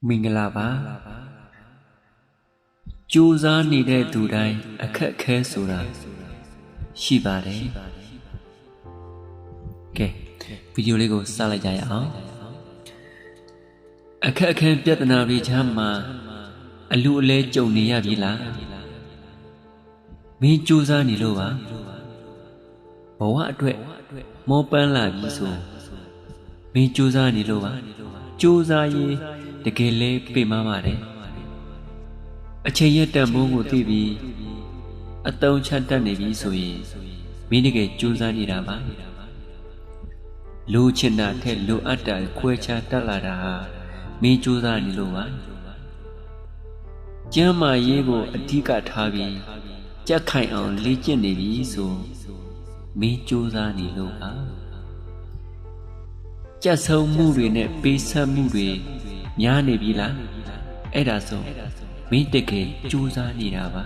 မင်္ဂလာပါကြိုးစားနေတဲ့သူတိုင်းအခက်ခဲဆိုတာရှိပါတယ်ကဲဗီဒီယိုလေးကိုစလိုက်ကြရအောင်အခက်အခဲပြဿနာတွေချမ်းမှာအလူအလဲကြုံနေရပြီလားမင်းကြိုးစားနေလို့ပါဘဝအတွက်မောပန်းလာပြီဆိုမင်းကြိုးစားနေလို့ပါကြိုးစားရေးတကယ်လဲပြင်မပါတယ်အချိန်ရက်တန်ဖိုးကိုသိပြီးအတုံးချတတ်နေပြီဆိုရင်မင်းတကယ်ကြိုးစားနေတာပါလိုချင်တာထက်လိုအပ်တာခွဲခြားတတ်လာတာဟာမင်းကြိုးစားနေလို့ပါကျမ်းမာရေးကိုအဓိကထားပြီးကြက်ခိုင်အောင်လေ့ကျင့်နေပြီဆိုမင်းကြိုးစားနေလို့ပါကြက်ဆုံးမှုတွေနဲ့ပေးဆက်မှုတွေများနေပြီလားအဲ့ဒါဆိုမင်းတကယ်ကြိုးစားနေတာပါ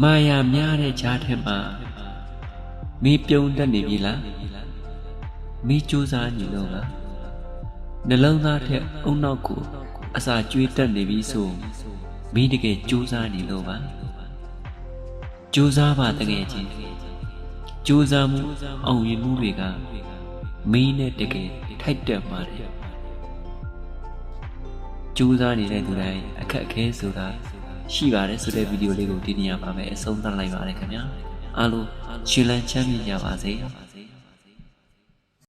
မာယာများတဲ့ကြားထဲမှာမင်းပြုံးတတ်နေပြီလားမင်းကြိုးစားနေလို့ပါနှလုံးသားထက်အုံနောက်ကိုအစာကျွေးတတ်နေပြီဆိုမင်းတကယ်ကြိုးစားနေလို့ပါကြိုးစားပါတကယ်ချင်းကြိုးစားမှုအောင်မြင်မှုတွေကမင်းနဲ့တကယ်ထိုက်တက်ပါတယ်ကြိုးစားနေတဲ့သူတိုင်းအခက်အခဲဆိုတာရှိပါတယ်ဆိုတဲ့ဗီဒီယိုလေးကိုဒီနေရာမှာပဲအဆုံးသတ်လိုက်ပါတယ်ခင်ဗျာအားလုံးရှင်လန်းချမ်းမြေ့ကြပါစေ